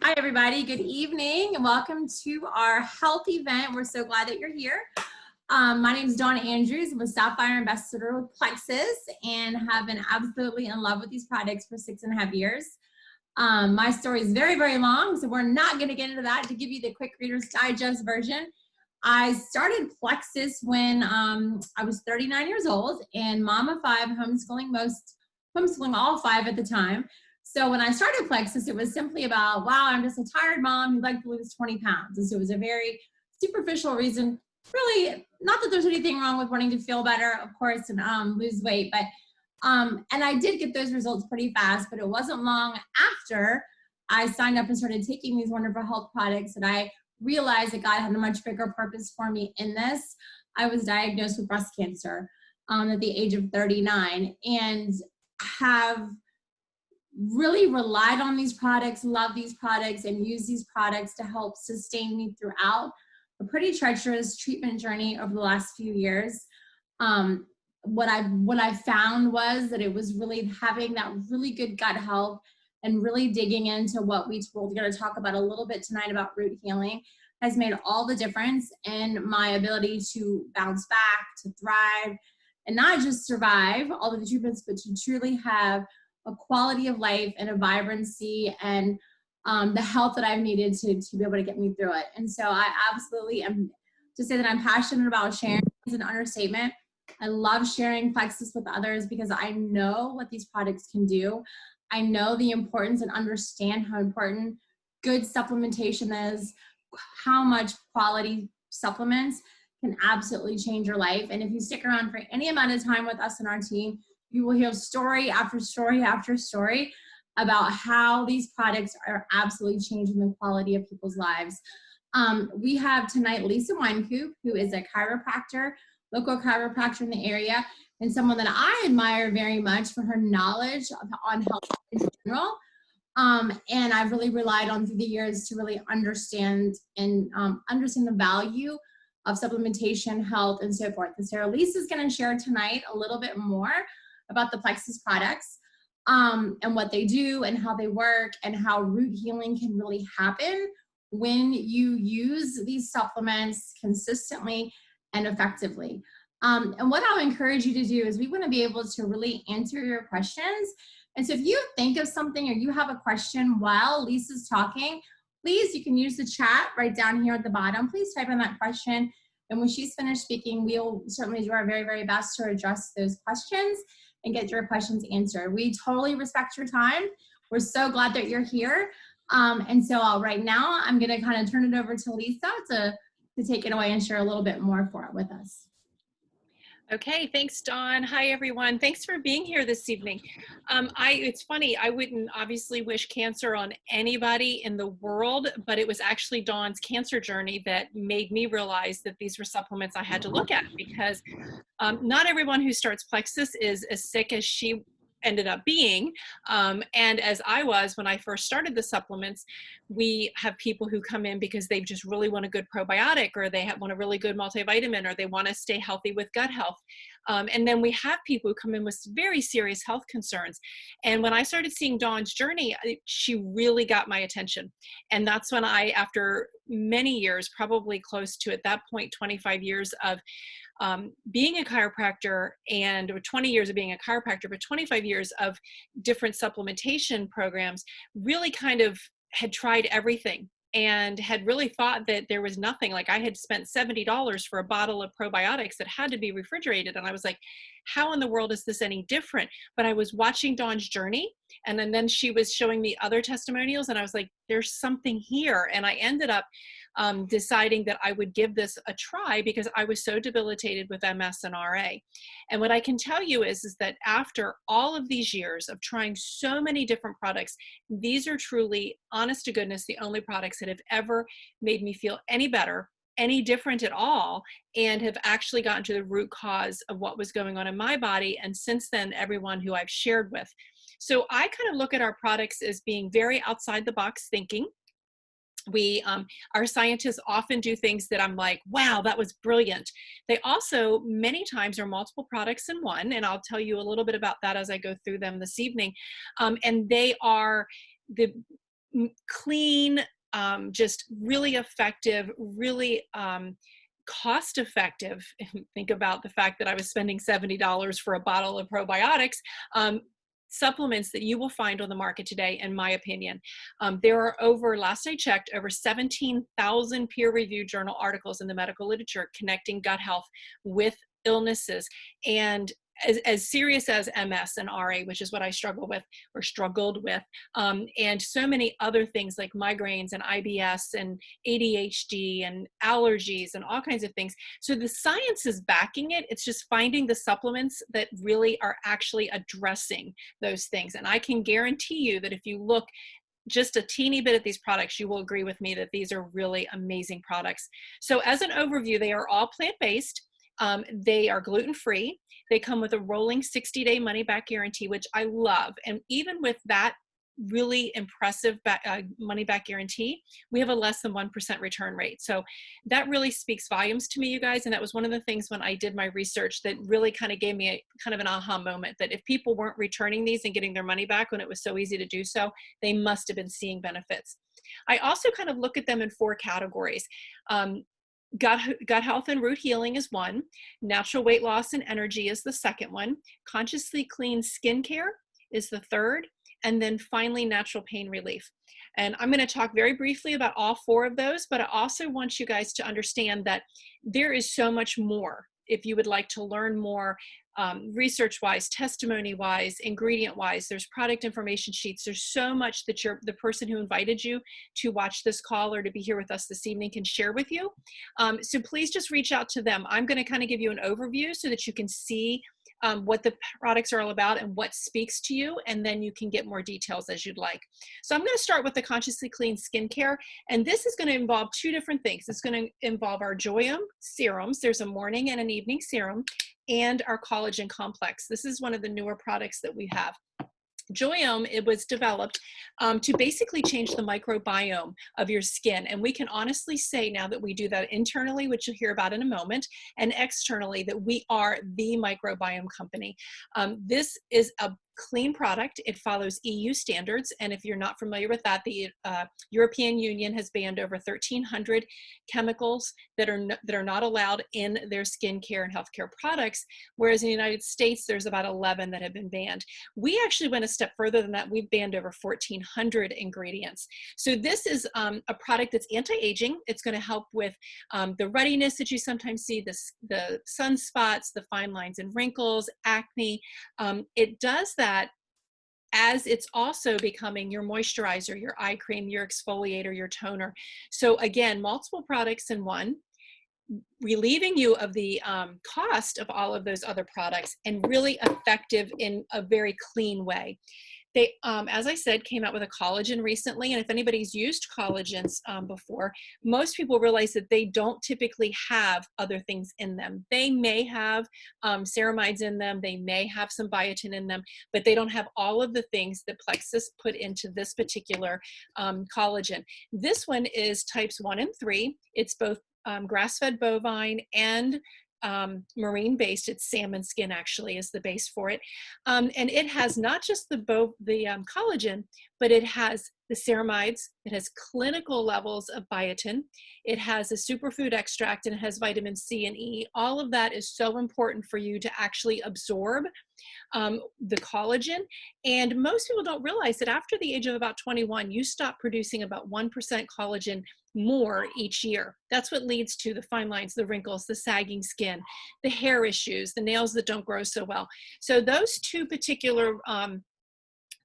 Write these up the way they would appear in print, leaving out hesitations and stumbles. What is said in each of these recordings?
Hi, everybody. Good evening and welcome to our health event. We're so glad that you're here. My name is Dawn Andrews. I'm a Sapphire Ambassador with Plexus and have been absolutely in love with these products for 6.5 years. My story is very, very long, so we're not going to get into that. To give you the quick Reader's Digest version, I started Plexus when I was 39 years old and mom of five, homeschooling all five at the time. So when I started Plexus, it was simply about, wow, I'm just a tired mom who'd like to lose 20 pounds. And so it was a very superficial reason, really, not that there's anything wrong with wanting to feel better, of course, and lose weight, but and I did get those results pretty fast, but it wasn't long after I signed up and started taking these wonderful health products that I realized that God had a much bigger purpose for me in this. I was diagnosed with breast cancer at the age of 39 and have really relied on these products, love these products, and use these products to help sustain me throughout a pretty treacherous treatment journey over the last few years. What I found was that it was really having that really good gut health and really digging into what we're going to talk about a little bit tonight about root healing has made all the difference in my ability to bounce back, to thrive, and not just survive all of the treatments, but to truly have a quality of life and a vibrancy and the health that I've needed to be able to get me through it. And so I absolutely am, to say that I'm passionate about sharing is an understatement. I love sharing Plexus with others because I know what these products can do. I know the importance and understand how important good supplementation is, how much quality supplements can absolutely change your life. And if you stick around for any amount of time with us and our team, you will hear story after story after story about how these products are absolutely changing the quality of people's lives. We have tonight Lisa Weinkoop, who is a chiropractor, local chiropractor in the area, and someone that I admire very much for her knowledge on health in general. And I've really relied on through the years to really understand the value of supplementation, health, and so forth. And so Lisa is going to share tonight a little bit more about the Plexus products and what they do and how they work and how root healing can really happen when you use these supplements consistently and effectively. And what I'll encourage you to do is we want to be able to really answer your questions. And so if you think of something or you have a question while Lisa's talking, please, you can use the chat right down here at the bottom. Please type in that question. And when she's finished speaking, we'll certainly do our very, very best to address those questions and get your questions answered. We totally respect your time. We're so glad that you're here. And so right now, I'm going to kind of turn it over to Lisa to take it away and share a little bit more with us. Okay, thanks, Dawn. Hi, everyone. Thanks for being here this evening. It's funny, I wouldn't obviously wish cancer on anybody in the world, but it was actually Dawn's cancer journey that made me realize that these were supplements I had to look at, because not everyone who starts Plexus is as sick as she ended up being. And as I was when I first started the supplements, we have people who come in because they just really want a good probiotic, or they want a really good multivitamin, or they want to stay healthy with gut health. And then we have people who come in with very serious health concerns. And when I started seeing Dawn's journey, she really got my attention. And that's when I, after many years, probably close to at that point, 25 years of being a chiropractor, and 20 years of being a chiropractor, but 25 years of different supplementation programs, really kind of had tried everything and had really thought that there was nothing. Like, I had spent $70 for a bottle of probiotics that had to be refrigerated. And I was like, how in the world is this any different? But I was watching Dawn's journey, and then she was showing me other testimonials, and I was like, there's something here. And I ended up deciding that I would give this a try because I was so debilitated with MS and RA. And what I can tell you is that after all of these years of trying so many different products, these are truly, honest to goodness, the only products that have ever made me feel any better, any different at all, and have actually gotten to the root cause of what was going on in my body. And since then, everyone who I've shared with. So I kind of look at our products as being very outside the box thinking. Our scientists often do things that I'm like, wow, that was brilliant. They also many times are multiple products in one, and I'll tell you a little bit about that as I go through them this evening. And they are clean, just really effective, really cost effective. Think about the fact that I was spending $70 for a bottle of probiotics. Supplements that you will find on the market today, in my opinion. There are last I checked, over 17,000 peer-reviewed journal articles in the medical literature connecting gut health with illnesses, and as serious as MS and RA, which is what I struggled with, and so many other things like migraines and IBS and ADHD and allergies and all kinds of things. So the science is backing it. It's just finding the supplements that really are actually addressing those things. And I can guarantee you that if you look just a teeny bit at these products, you will agree with me that these are really amazing products. So as an overview, they are all plant-based. They are gluten-free. They come with a rolling 60-day money-back guarantee, which I love. And even with that really impressive money-back guarantee, we have a less than 1% return rate. So that really speaks volumes to me, you guys. And that was one of the things when I did my research that really kind of gave me a kind of an aha moment, that if people weren't returning these and getting their money back when it was so easy to do so, they must have been seeing benefits. I also kind of look at them in 4 categories. Gut health and root healing is one. Natural weight loss and energy is the second one. Consciously clean skincare is the third. And then finally, natural pain relief. And I'm going to talk very briefly about all 4 of those, but I also want you guys to understand that there is so much more. If you would like to learn more, research-wise, testimony-wise, ingredient-wise, there's product information sheets. There's so much that the person who invited you to watch this call or to be here with us this evening can share with you. So please just reach out to them. I'm going to kind of give you an overview so that you can see what the products are all about and what speaks to you, and then you can get more details as you'd like. So I'm going to start with the Consciously Clean Skincare, and this is going to involve 2 different things. It's going to involve our Joyum serums. There's a morning and an evening serum, and our collagen complex. This is one of the newer products that we have. Joyum, it was developed to basically change the microbiome of your skin. And we can honestly say now that we do that internally, which you'll hear about in a moment, and externally, that we are the microbiome company. This is a clean product. It follows EU standards. And if you're not familiar with that, the European Union has banned over 1,300 chemicals that are not allowed in their skincare and healthcare products, whereas in the United States, there's about 11 that have been banned. We actually went a step further than that. We've banned over 1,400 ingredients. So this is a product that's anti-aging. It's going to help with the ruddiness that you sometimes see, the sunspots, the fine lines and wrinkles, acne. It does that as it's also becoming your moisturizer, your eye cream, your exfoliator, your toner. So again, multiple products in one, relieving you of the cost of all of those other products, and really effective in a very clean way. They, as I said, came out with a collagen recently, and if anybody's used collagens before, most people realize that they don't typically have other things in them. They may have ceramides in them, they may have some biotin in them, but they don't have all of the things that Plexus put into this particular collagen. This one is types 1 and 3. It's both grass-fed bovine and marine based. It's salmon skin actually is the base for it, and it has not just the collagen, but it has the ceramides, it has clinical levels of biotin, it has a superfood extract, and it has vitamin C and E. All of that is so important for you to actually absorb the collagen. And most people don't realize that after the age of about 21, you stop producing about 1% collagen more each year. That's what leads to the fine lines, the wrinkles, the sagging skin, the hair issues, the nails that don't grow so well. So those 2 particular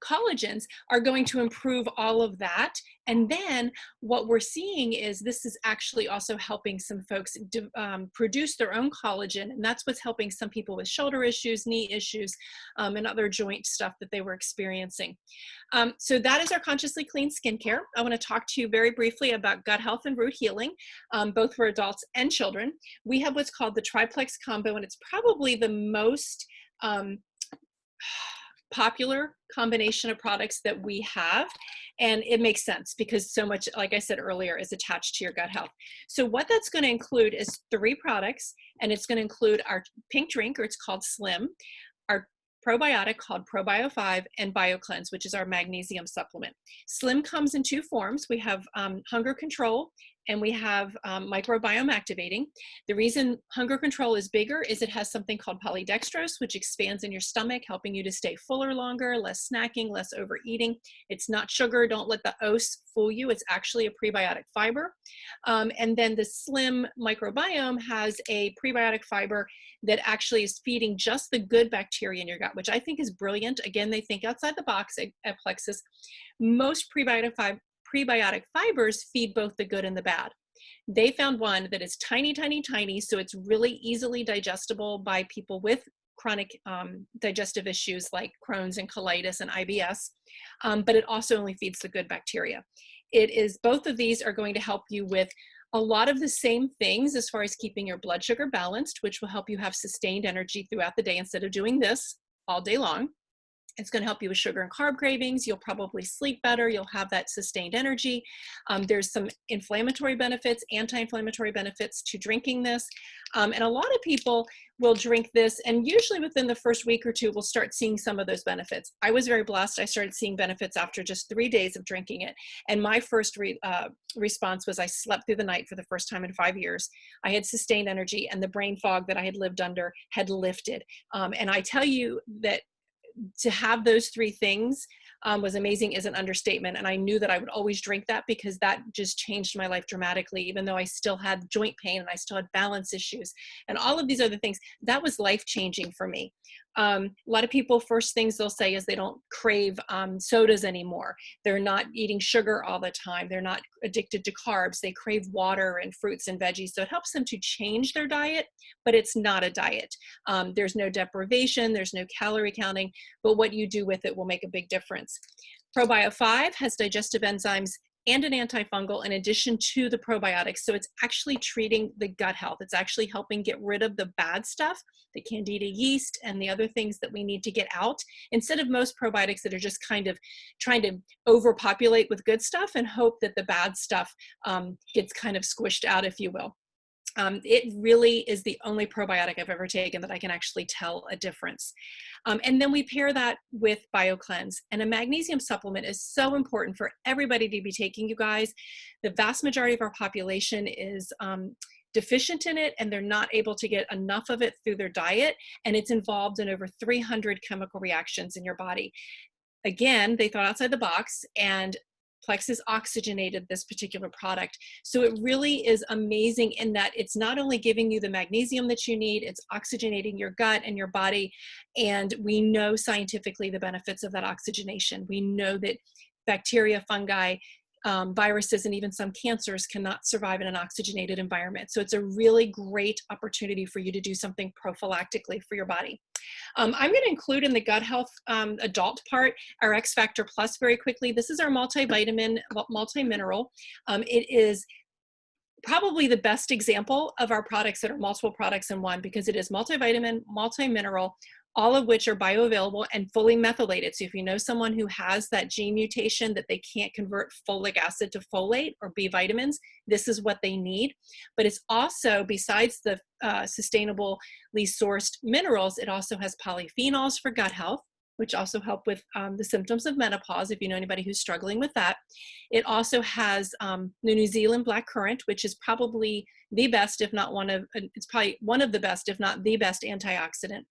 collagens are going to improve all of that. And then what we're seeing is this is actually also helping some folks produce their own collagen. And that's what's helping some people with shoulder issues, knee issues, and other joint stuff that they were experiencing. So that is our Consciously Clean Skincare. I want to talk to you very briefly about gut health and root healing, both for adults and children. We have what's called the triplex combo, and it's probably the most popular combination of products that we have. And it makes sense because so much, like I said earlier, is attached to your gut health. So what that's going to include is 3 products, and it's going to include our pink drink, or it's called Slim, our probiotic called Probio 5 and BioCleanse, which is our magnesium supplement. Slim comes in two forms. We have hunger control and we have microbiome activating. The reason hunger control is bigger is it has something called polydextrose, which expands in your stomach, helping you to stay fuller longer, less snacking, less overeating. It's not sugar. Don't let the OS fool you. It's actually a prebiotic fiber. And then the Slim microbiome has a prebiotic fiber that actually is feeding just the good bacteria in your gut, which I think is brilliant. Again, they think outside the box at Plexus. Most prebiotic fibers feed both the good and the bad. They found one that is tiny, tiny, tiny, so it's really easily digestible by people with chronic digestive issues like Crohn's and colitis and IBS, but it also only feeds the good bacteria. Both of these are going to help you with a lot of the same things as far as keeping your blood sugar balanced, which will help you have sustained energy throughout the day instead of doing this all day long. It's going to help you with sugar and carb cravings. You'll probably sleep better. You'll have that sustained energy. There's some inflammatory benefits, anti-inflammatory benefits to drinking this. And a lot of people will drink this, and usually within the first week or two, we'll start seeing some of those benefits. I was very blessed. I started seeing benefits after just 3 days of drinking it. And my first response was I slept through the night for the first time in 5 years. I had sustained energy, and the brain fog that I had lived under had lifted. And I tell you that to have those three things was amazing is an understatement. And I knew that I would always drink that because that just changed my life dramatically, even though I still had joint pain and I still had balance issues and all of these other things. That was life-changing for me. A lot of people, first things they'll say is they don't crave sodas anymore. They're not eating sugar all the time. They're not addicted to carbs. They crave water and fruits and veggies. So it helps them to change their diet, but it's not a diet. There's no deprivation. There's no calorie counting, but what you do with it will make a big difference. Probio 5 has digestive enzymes and an antifungal in addition to the probiotics. So it's actually treating the gut health. It's actually helping get rid of the bad stuff, the candida yeast and the other things that we need to get out, instead of most probiotics that are just kind of trying to overpopulate with good stuff and hope that the bad stuff gets kind of squished out, if you will. It really is the only probiotic I've ever taken that I can actually tell a difference. And then we pair that with BioCleanse. And a magnesium supplement is so important for everybody to be taking, you guys. The vast majority of our population is deficient in it, and they're not able to get enough of it through their diet. And it's involved in over 300 chemical reactions in your body. Again, they thought outside the box, and Plexus oxygenated this particular product. So it really is amazing in that it's not only giving you the magnesium that you need, it's oxygenating your gut and your body. And we know scientifically the benefits of that oxygenation. We know that bacteria, fungi, viruses, and even some cancers cannot survive in an oxygenated environment. So it's a really great opportunity for you to do something prophylactically for your body. I'm going to include in the gut health adult part our X Factor Plus very quickly. This is our multivitamin, multi-mineral. It is probably the best example of our products that are multiple products in one, because it is multivitamin, multi-mineral, all of which are bioavailable and fully methylated. So if you know someone who has that gene mutation that they can't convert folic acid to folate or B vitamins, this is what they need. But it's also, besides the sustainably sourced minerals, it also has polyphenols for gut health, which also help with the symptoms of menopause, if you know anybody who's struggling with that. It also has the New Zealand black currant, which is probably the best, if not one of, it's probably one of the best, if not the best antioxidant.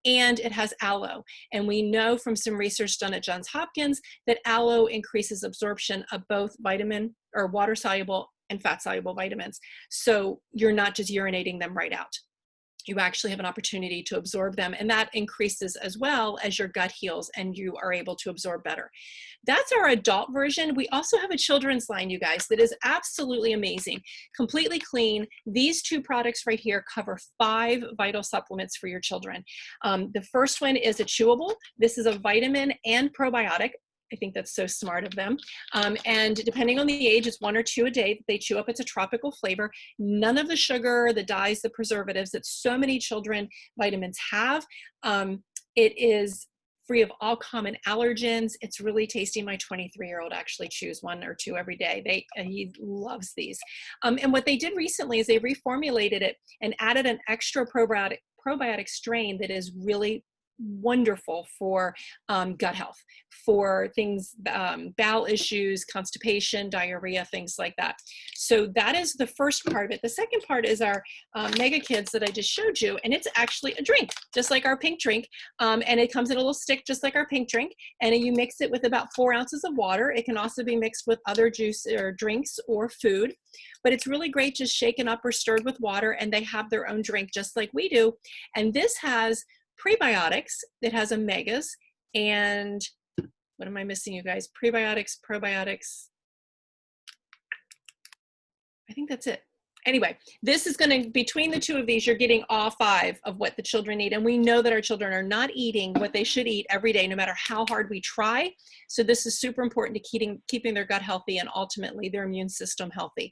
And it has aloe. And we know from some research done at Johns Hopkins that aloe increases absorption of both vitamin or water soluble and fat soluble vitamins. So you're not just urinating them right out. You actually have an opportunity to absorb them, and that increases as well as your gut heals and you are able to absorb better. That's our adult version. We also have a children's line, you guys, that is absolutely amazing, completely clean. These two products right here cover 5 vital supplements for your children. The first one is a chewable. This is a vitamin and probiotic. I think that's so smart of them. And depending on the age, it's 1 or 2 a day that they chew up. It's a tropical flavor. None of the sugar, the dyes, the preservatives that so many children vitamins have. It is free of all common allergens. It's really tasty. My 23-year-old actually chews 1 or 2 every day. He loves these. And what they did recently is they reformulated it and added an extra probiotic strain that is really wonderful for gut health, for things, bowel issues, constipation, diarrhea, things like that. So that is the first part of it. The second part is our Mega Kids that I just showed you, and it's actually a drink, just like our pink drink, and it comes in a little stick, just like our pink drink, and you mix it with about 4 ounces of water. It can also be mixed with other juice or drinks or food, but it's really great just shaken up or stirred with water, and they have their own drink just like we do. And this has prebiotics, it has omegas, and what am I missing, you guys? Prebiotics, probiotics. I think that's it. Anyway, this is going to, between the two of these, you're getting all 5 of what the children need. And we know that our children are not eating what they should eat every day, no matter how hard we try. So this is super important to keeping their gut healthy and ultimately their immune system healthy.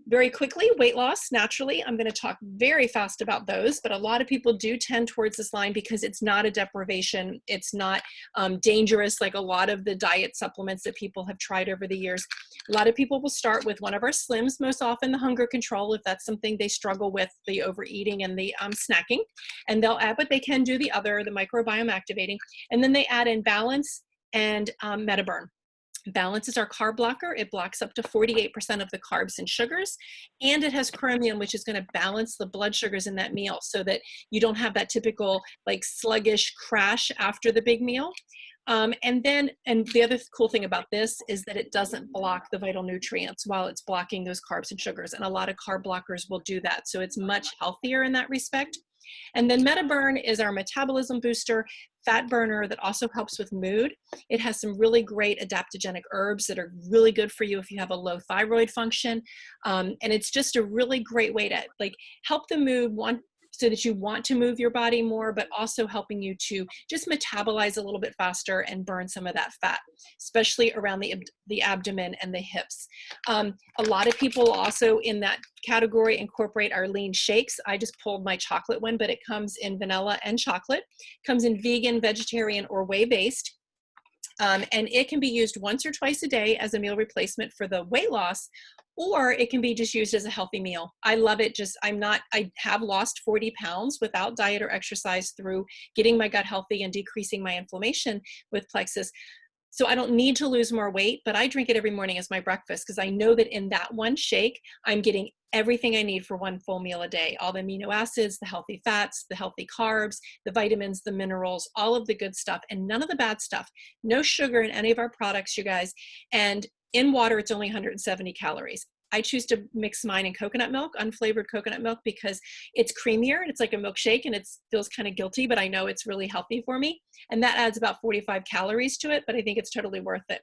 Very quickly, weight loss, naturally, I'm going to talk very fast about those, but a lot of people do tend towards this line because it's not a deprivation. It's not dangerous like a lot of the diet supplements that people have tried over the years. A lot of people will start with one of our slims, most often the hunger control, if that's something they struggle with, the overeating and the snacking, and they'll add, but they can do the other, the microbiome activating, and then they add in balance and MetaBurn. Balance is our carb blocker. It blocks up to 48% of the carbs and sugars, and it has chromium, which is going to balance the blood sugars in that meal so that you don't have that typical like sluggish crash after the big meal. And the other cool thing about this is that it doesn't block the vital nutrients while it's blocking those carbs and sugars. And a lot of carb blockers will do that. So it's much healthier in that respect. And then MetaBurn is our metabolism booster, fat burner that also helps with mood. It has some really great adaptogenic herbs that are really good for you if you have a low thyroid function. And it's just a really great way to like help the mood, so that you want to move your body more, but also helping you to just metabolize a little bit faster and burn some of that fat, especially around the abdomen and the hips. A lot of people also in that category incorporate our lean shakes. I just pulled my chocolate one, but it comes in vanilla and chocolate. It comes in vegan, vegetarian, or whey-based. And it can be used once or twice a day as a meal replacement for the weight loss, or it can be just used as a healthy meal. I love it. I have lost 40 pounds without diet or exercise through getting my gut healthy and decreasing my inflammation with Plexus. So I don't need to lose more weight, but I drink it every morning as my breakfast because I know that in that one shake, I'm getting everything I need for one full meal a day. All the amino acids, the healthy fats, the healthy carbs, the vitamins, the minerals, all of the good stuff, and none of the bad stuff. No sugar in any of our products, you guys. And in water, it's only 170 calories. I choose to mix mine in coconut milk, unflavored coconut milk, because it's creamier and it's like a milkshake and it feels kind of guilty, but I know it's really healthy for me. And that adds about 45 calories to it, but I think it's totally worth it.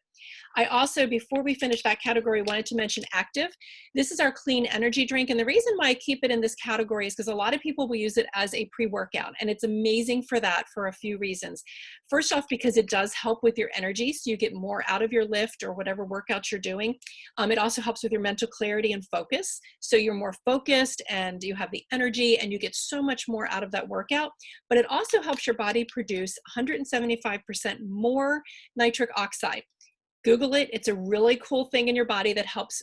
I also, before we finish that category, wanted to mention Active. This is our clean energy drink. And the reason why I keep it in this category is because a lot of people will use it as a pre-workout. And it's amazing for that for a few reasons. First off, because it does help with your energy. So you get more out of your lift or whatever workout you're doing. It also helps with your mental clarity and focus. So you're more focused and you have the energy and you get so much more out of that workout. But it also helps your body produce 175% more nitric oxide. Google it. It's a really cool thing in your body that helps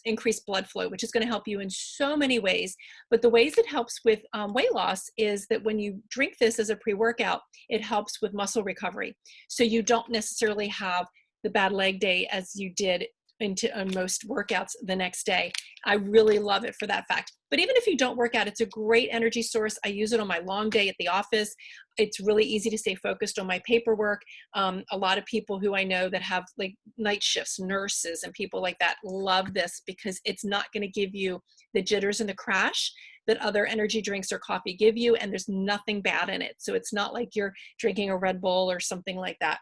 increase blood flow, which is going to help you in so many ways. But the ways it helps with weight loss is that when you drink this as a pre-workout, it helps with muscle recovery. So you don't necessarily have the bad leg day as you did into most workouts the next day. I really love it for that fact. But even if you don't work out, it's a great energy source. I use it on my long day at the office. It's really easy to stay focused on my paperwork. A lot of people who I know that have like night shifts, nurses and people like that love this because it's not going to give you the jitters and the crash that other energy drinks or coffee give you, and there's nothing bad in it. So it's not like you're drinking a Red Bull or something like that.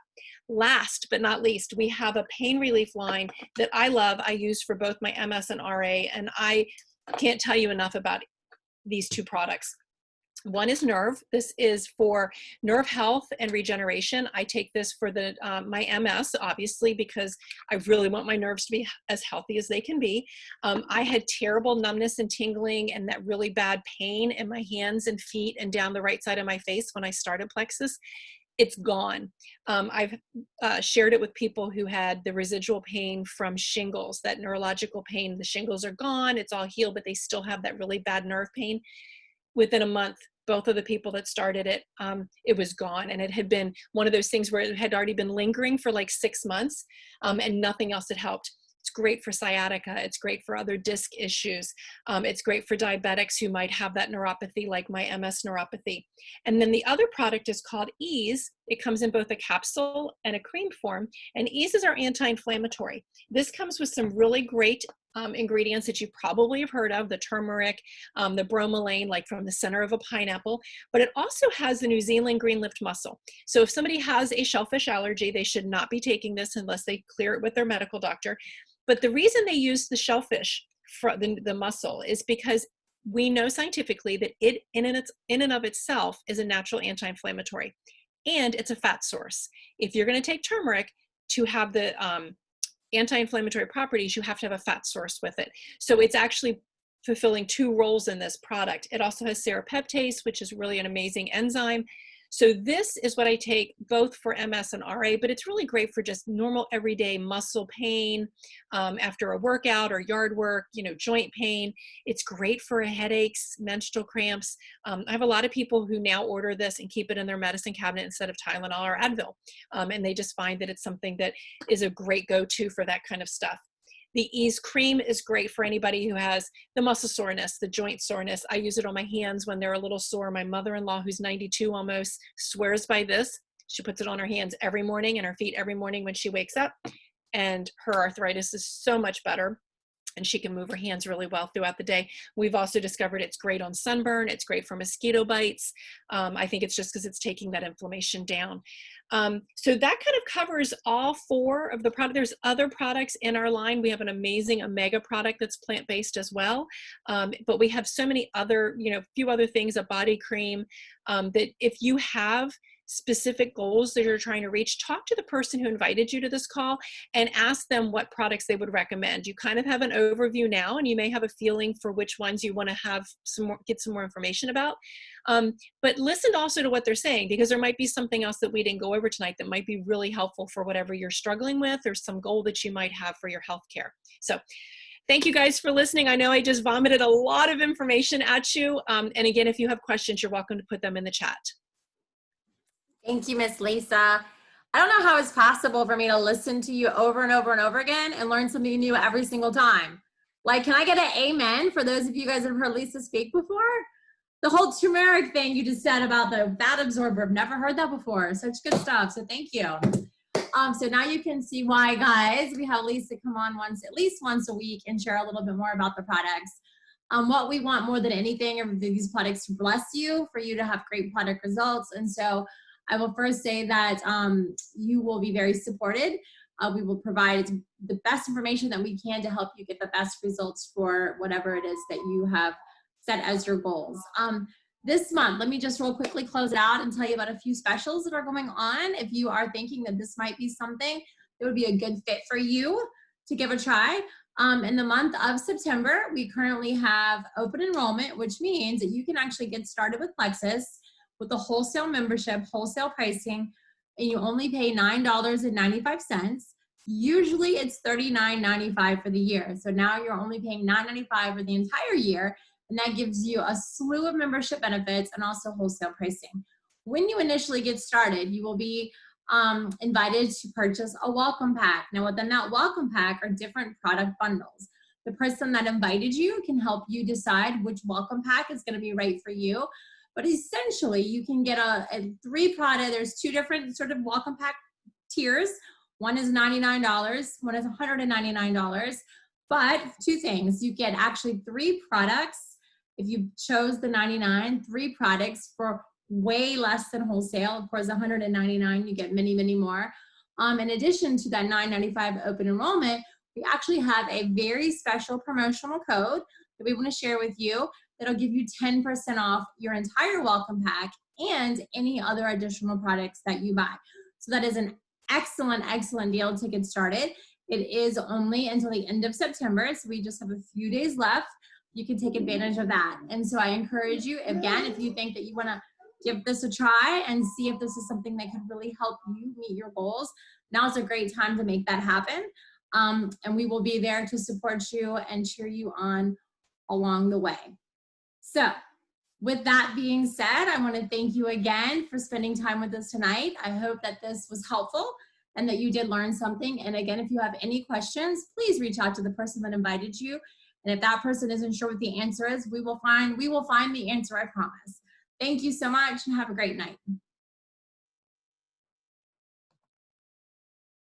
Last but not least, we have a pain relief line that I love. I use for both my MS and RA, and I can't tell you enough about these two products. One is Nerve. This is for nerve health and regeneration. I take this for my MS, obviously, because I really want my nerves to be as healthy as they can be. I had terrible numbness and tingling and that really bad pain in my hands and feet and down the right side of my face when I started Plexus. It's gone. I've shared it with people who had the residual pain from shingles, that neurological pain. The shingles are gone, it's all healed, but they still have that really bad nerve pain. within a month, both of the people that started it, it was gone. And it had been one of those things where it had already been lingering for like 6 months, and nothing else had helped. It's great for sciatica. It's great for other disc issues. It's great for diabetics who might have that neuropathy, like my MS neuropathy. And then the other product is called Ease. It comes in both a capsule and a cream form. And Ease is our anti-inflammatory. This comes with some really great ingredients that you probably have heard of, the turmeric, the bromelain, like from the center of a pineapple, but it also has the New Zealand green lift mussel. So if somebody has a shellfish allergy, they should not be taking this unless they clear it with their medical doctor. But the reason they use the shellfish, for the mussel, is because we know scientifically that it in and of itself is a natural anti-inflammatory, and it's a fat source. If you're going to take turmeric to have the anti-inflammatory properties, you have to have a fat source with it. So it's actually fulfilling 2 roles in this product. It also has serrapeptase, which is really an amazing enzyme. So this is what I take both for MS and RA, but it's really great for just normal everyday muscle pain, after a workout or yard work, joint pain. It's great for headaches, menstrual cramps. I have a lot of people who now order this and keep it in their medicine cabinet instead of Tylenol or Advil. And they just find that it's something that is a great go-to for that kind of stuff. The Ease cream is great for anybody who has the muscle soreness, the joint soreness. I use it on my hands when they're a little sore. My mother-in-law, who's 92 almost, swears by this. She puts it on her hands every morning and her feet every morning when she wakes up. And her arthritis is so much better. And she can move her hands really well throughout the day. We've also discovered it's great on sunburn. It's great for mosquito bites. I think it's just because it's taking that inflammation down. So that kind of covers all 4 of the products. There's other products in our line. We have an amazing omega product that's plant-based as well. But we have so many other, few other things, a body cream, that if you have specific goals that you're trying to reach, talk to the person who invited you to this call and ask them what products they would recommend. You kind of have an overview now, and you may have a feeling for which ones you want to have get some more information about. But listen also to what they're saying, because there might be something else that we didn't go over tonight that might be really helpful for whatever you're struggling with, or some goal that you might have for your healthcare. So thank you guys for listening. I know I just vomited a lot of information at you. And again, if you have questions, you're welcome to put them in the chat. Thank you, Miss Lisa. I don't know how it's possible for me to listen to you over and over and over again and learn something new every single time. Like, can I get an amen for those of you guys that have heard Lisa speak before? The whole turmeric thing you just said about the fat absorber, I've never heard that before. Such good stuff, so thank you. So now you can see why, guys, we have Lisa come on at least once a week and share a little bit more about the products. What we want more than anything are these products to bless you, for you to have great product results. And so I will first say that you will be very supported. We will provide the best information that we can to help you get the best results for whatever it is that you have set as your goals. This month, let me just real quickly close it out and tell you about a few specials that are going on. If you are thinking that this might be something that would be a good fit for you to give a try. In the month of September, we currently have open enrollment, which means that you can actually get started with Plexus with the wholesale membership, wholesale pricing, and you only pay $9.95. Usually it's $39.95 for the year. So now you're only paying $9.95 for the entire year, and that gives you a slew of membership benefits and also wholesale pricing. When you initially get started, you will be invited to purchase a welcome pack. Now within that welcome pack are different product bundles. The person that invited you can help you decide which welcome pack is going to be right for you. But essentially, you can get a 3 product. There's 2 different sort of welcome pack tiers. One is $99, one is $199. But 2 things, you get actually 3 products. If you chose the 99, 3 products for way less than wholesale. Of course, $199, you get many, many more. In addition to that $9.95 open enrollment, we actually have a very special promotional code that we want to share with you that'll give you 10% off your entire welcome pack and any other additional products that you buy. So that is an excellent, excellent deal to get started. It is only until the end of September, so we just have a few days left. You can take advantage of that. And so I encourage you, again, if you think that you want to give this a try and see if this is something that could really help you meet your goals, now's a great time to make that happen. And we will be there to support you and cheer you on along the way. So With that being said, I want to thank you again for spending time with us tonight. I hope that this was helpful and that you did learn something. And again, if you have any questions, please reach out to the person that invited you. And if that person isn't sure what the answer is, we will find the answer, I promise. Thank you so much and have a great night.